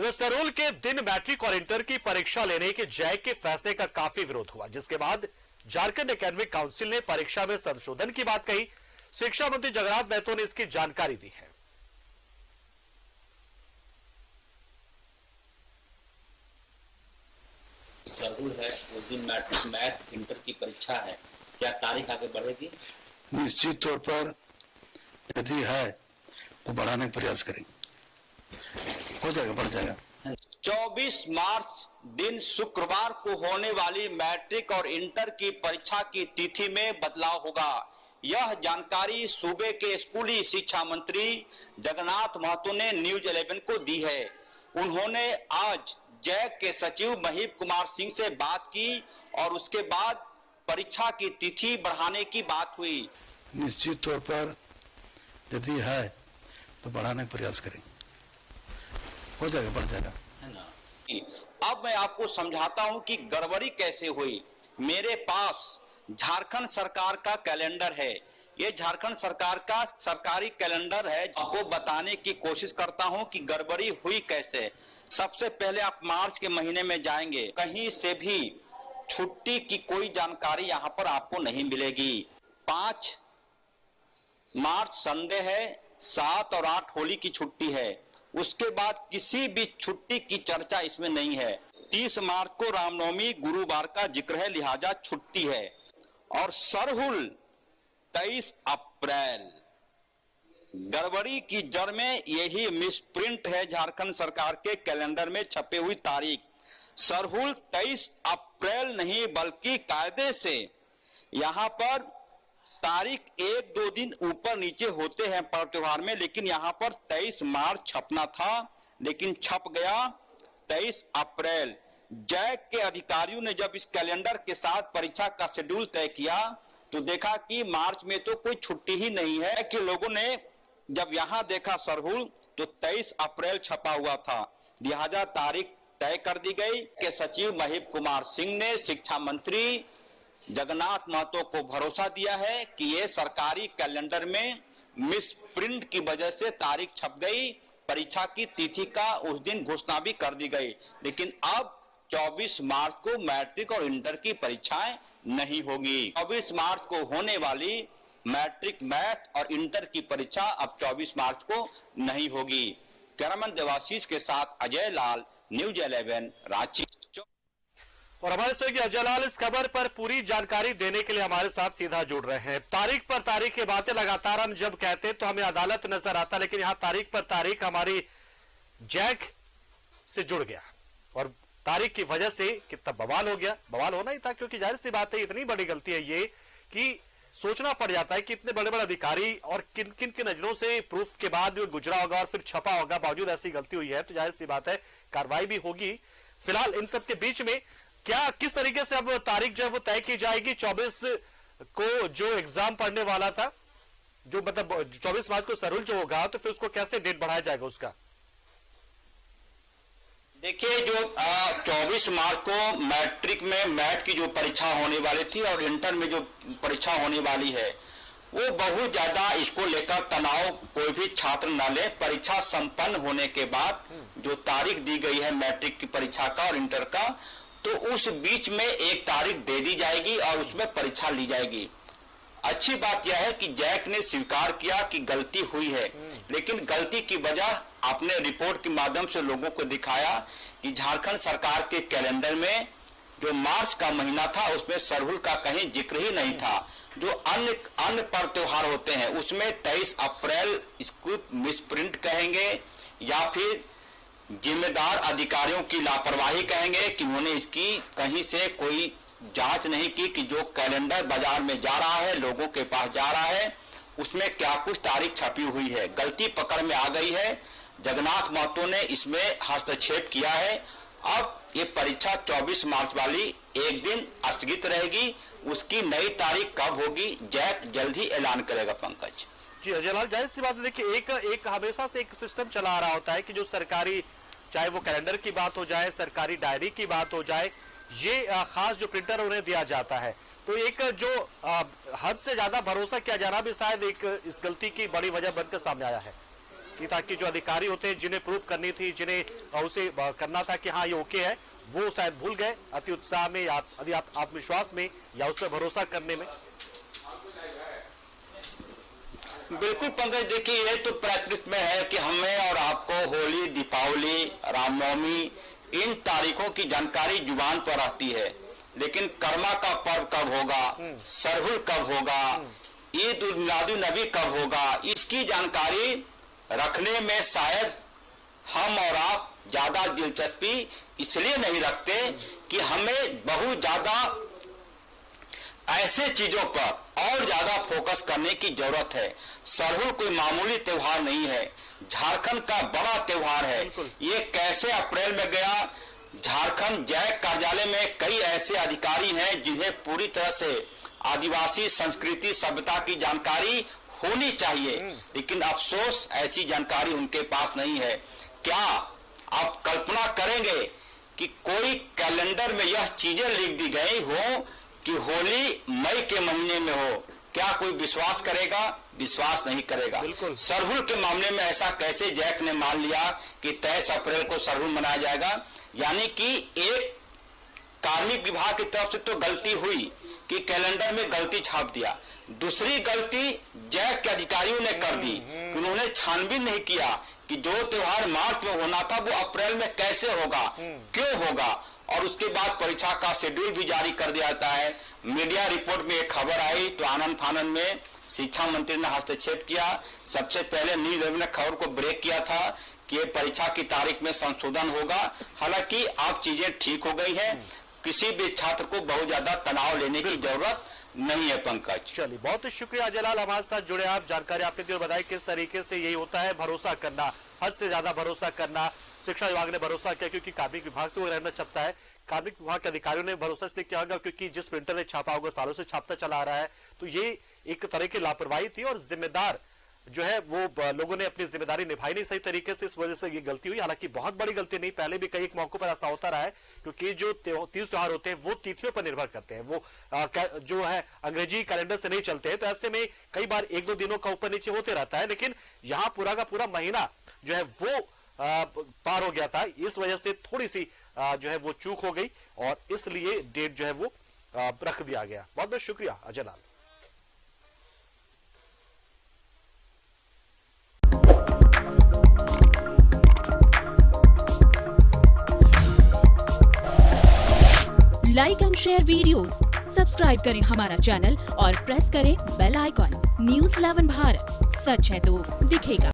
इधर सरोल के दिन मैट्रिक और इंटर की परीक्षा लेने के जैक के फैसले का काफी विरोध हुआ, जिसके बाद झारखंड एकेडमिक काउंसिल ने परीक्षा में संशोधन की बात कही। शिक्षा मंत्री जगन्नाथ महतो ने इसकी जानकारी दी है। सरोल है उस दिन मैट्रिक मैथ इंटर की परीक्षा है, क्या तारीख आगे बढ़ेगी? निश्चित तौर पर यदि है तो बढ़ाने का प्रयास करेंगे, हो जाएगा, बढ़ जाएगा। 24 मार्च दिन शुक्रवार को होने वाली मैट्रिक और इंटर की परीक्षा की तिथि में बदलाव होगा। यह जानकारी सूबे के स्कूली शिक्षा मंत्री जगन्नाथ महतो ने न्यूज 11 को दी है। उन्होंने आज जैक के सचिव महीप कुमार सिंह से बात की और उसके बाद परीक्षा की तिथि बढ़ाने की बात हुई। निश्चित तौर पर यदि है तो बढ़ाने का प्रयास करेंगे, हो जाएगा, बढ़ जाएगा। अब मैं आपको समझाता हूं कि गड़बड़ी कैसे हुई। मेरे पास झारखंड सरकार का कैलेंडर है, ये झारखंड सरकार का सरकारी कैलेंडर है। आपको बताने की कोशिश करता हूं कि गड़बड़ी हुई कैसे। सबसे पहले आप मार्च के महीने में जाएंगे, कहीं से भी छुट्टी की कोई जानकारी यहां पर आपको नहीं मिलेगी। 5 मार्च संडे है, 7 और 8 होली की छुट्टी है। उसके बाद किसी भी छुट्टी की चर्चा इसमें नहीं है। 30 मार्च को रामनवमी गुरुवार का जिक्र है, लिहाजा छुट्टी है। और सरहुल 23 अप्रैल। गड़बड़ी की जड़ में यही मिसप्रिंट है झारखंड सरकार के कैलेंडर में छपे हुई तारीख। सरहुल 23 अप्रैल नहीं बल्कि कायदे से यहाँ पर तारीख 1-2 दिन ऊपर नीचे होते हैं पर्व त्योहार में, लेकिन यहाँ पर 23 मार्च छपना था, लेकिन छप गया 23 अप्रैल। जैक के अधिकारियों ने जब इस कैलेंडर के साथ परीक्षा का शेड्यूल तय किया तो देखा कि मार्च में तो कोई छुट्टी ही नहीं है। कि लोगों ने जब यहाँ देखा सरहुल तो 23 अप्रैल छपा हुआ था, लिहाजा तारीख तय कर दी गई। के सचिव महीप कुमार सिंह ने शिक्षा मंत्री जगन्नाथ महतो को भरोसा दिया है कि ये सरकारी कैलेंडर में मिसप्रिंट की वजह से तारीख छप गई। परीक्षा की तिथि का उस दिन घोषणा भी कर दी गई, लेकिन अब 24 मार्च को मैट्रिक और इंटर की परीक्षाएं नहीं होगी। 24 मार्च को होने वाली मैट्रिक मैथ और इंटर की परीक्षा अब 24 मार्च को नहीं होगी। कैमरामैन देवाशीष के साथ अजय लाल, न्यूज 11 रांची। और हमारे सहयोगी अजय लाल इस खबर पर पूरी जानकारी देने के लिए हमारे साथ सीधा जुड़ रहे हैं। तारीख पर तारीख की बातें लगातार हम जब कहते हैं तो हमें अदालत नजर आता, लेकिन यहाँ तारीख पर तारीख हमारी जैक से जुड़ गया और तारीख की वजह से कितना बवाल हो गया। बवाल होना ही था, क्योंकि जाहिर सी बात है इतनी बड़ी गलती है ये कि सोचना पड़ जाता है कि इतने बड़े बड़े अधिकारी और किन किन की नजरों से प्रूफ के बाद गुजरा होगा और फिर छपा होगा। बावजूद ऐसी गलती हुई है तो जाहिर सी बात है कार्रवाई भी होगी। फिलहाल इन सब के बीच में क्या किस तरीके से अब तारीख जो है वो तय की जाएगी? 24 को जो एग्जाम पढ़ने वाला था, जो मतलब 24 मार्च को सरहुल जो होगा, तो फिर उसको कैसे डेट बढ़ाया जाएगा उसका? देखिए, जो 24 मार्च को मैट्रिक में मैथ की जो परीक्षा होने वाली थी और इंटर में जो परीक्षा होने वाली है, वो बहुत ज्यादा इसको लेकर तनाव कोई भी छात्र न ले। परीक्षा संपन्न होने के बाद जो तारीख दी गई है मैट्रिक की परीक्षा का और इंटर का, तो उस बीच में एक तारीख दे दी जाएगी और उसमें परीक्षा ली जाएगी। अच्छी बात यह है कि जैक ने स्वीकार किया कि गलती हुई है, लेकिन गलती की वजह अपने रिपोर्ट के माध्यम से लोगों को दिखाया कि झारखंड सरकार के कैलेंडर में जो मार्च का महीना था उसमें सरहुल का कहीं जिक्र ही नहीं था। जो अन्य पर्व त्योहार होते हैं उसमें 23 अप्रैल इसको मिसप्रिंट कहेंगे या फिर जिम्मेदार अधिकारियों की लापरवाही कहेंगे कि उन्होंने इसकी कहीं से कोई जांच नहीं की कि जो कैलेंडर बाजार में जा रहा है, लोगों के पास जा रहा है, उसमें क्या कुछ तारीख छपी हुई है। गलती पकड़ में आ गई है, जगन्नाथ महतो ने इसमें हस्तक्षेप किया है। अब ये परीक्षा 24 मार्च वाली एक दिन स्थगित रहेगी, उसकी नई तारीख कब होगी जैक जल्द ही ऐलान करेगा। पंकज जी, अजय लाल, जाहिर सी बात है, देखिए एक हमेशा से एक सिस्टम चला आ रहा होता है कि जो सरकारी, चाहे वो कैलेंडर की बात हो जाए, सरकारी डायरी की बात हो जाए, ये खास जो प्रिंटर उन्हें दिया जाता है, तो एक जो हद से ज्यादा भरोसा किया जाना भी शायद एक इस गलती की बड़ी वजह बनकर सामने आया है। कि ताकि जो अधिकारी होते हैं जिन्हें प्रूफ करनी थी, जिन्हें उसे करना था कि हाँ ये ओके है, वो शायद भूल गए अति उत्साह में या आत्मविश्वास में या उस पर भरोसा करने में। बिल्कुल पंकज, देखिए ये तो प्रैक्टिस में है कि हमें और आपको होली, दीपावली, रामनवमी इन तारीखों की जानकारी जुबान पर रहती है, लेकिन कर्मा का पर्व कब होगा, सरहुल कब होगा, ईद उल मिलादुन नबी कब होगा, इसकी जानकारी रखने में शायद हम और आप ज्यादा दिलचस्पी इसलिए नहीं रखते कि हमें बहुत ज्यादा ऐसे चीजों पर और ज्यादा फोकस करने की जरूरत है। सरहुल कोई मामूली त्योहार नहीं है, झारखंड का बड़ा त्योहार है। ये कैसे अप्रैल में गया? झारखंड जैक कार्यालय में कई ऐसे अधिकारी हैं जिन्हें पूरी तरह से आदिवासी संस्कृति सभ्यता की जानकारी होनी चाहिए, लेकिन अफसोस ऐसी जानकारी उनके पास नहीं है। क्या आप कल्पना करेंगे कि कोई कैलेंडर में यह चीजें लिख दी गई हो कि होली मई के महीने में हो? क्या कोई विश्वास करेगा? विश्वास नहीं करेगा। सरहुल के मामले में ऐसा कैसे जैक ने मान लिया कि 23 अप्रैल को सरहुल मनाया जाएगा? यानी कि एक कार्मिक विभाग की तरफ से तो गलती हुई कि कैलेंडर में गलती छाप दिया, दूसरी गलती जैक के अधिकारियों ने कर दी कि उन्होंने छानबीन नहीं किया कि जो त्योहार मार्च में होना था वो अप्रैल में कैसे होगा, क्यों होगा, और उसके बाद परीक्षा का शेड्यूल भी जारी कर दिया जाता है। मीडिया रिपोर्ट में एक खबर आई तो आनंद फानंद में शिक्षा मंत्री ने हस्तक्षेप किया। सबसे पहले न्यूज 11 ने खबर को ब्रेक किया था कि ये परीक्षा की तारीख में संशोधन होगा। हालांकि अब चीजें ठीक हो गई हैं, किसी भी छात्र को बहुत ज्यादा तनाव लेने की जरूरत नहीं है। पंकज, चलिए बहुत शुक्रिया जलाल, हमारे साथ जुड़े आप, जानकारी आपने दी और बताई किस तरीके से यही होता है, भरोसा करना, हद से ज्यादा भरोसा करना। शिक्षा विभाग ने भरोसा किया क्योंकि कार्मिक विभाग से वो रहना छपता है, कार्मिक विभाग के अधिकारियों ने भरोसा इसलिए किया होगा क्योंकि जिस प्रिंटर ने छापा होगा सालों से छापता चला आ रहा है, तो ये एक तरह की लापरवाही थी और जिम्मेदार जो है वो लोगों ने अपनी जिम्मेदारी निभाई नहीं सही तरीके से, इस वजह से ये गलती हुई। हालांकि बहुत बड़ी गलती नहीं, पहले भी कई एक मौकों पर ऐसा होता रहा है क्योंकि जो तीज त्योहार होते हैं वो तिथियों पर निर्भर करते हैं, वो जो है अंग्रेजी कैलेंडर से नहीं चलते हैं, तो ऐसे में कई बार एक दो दिनों का ऊपर नीचे होते रहता है, लेकिन यहाँ पूरा का पूरा महीना जो है वो पार हो गया था। इस वजह से थोड़ी सी जो है वो चूक हो गई और इसलिए डेट जो है वो रख दिया गया। बहुत बहुत शुक्रिया Ajay Lal. Like and share videos, subscribe करें हमारा चैनल और प्रेस करें बेल आइकॉन। न्यूज़ 11 भारत, सच है तो दिखेगा।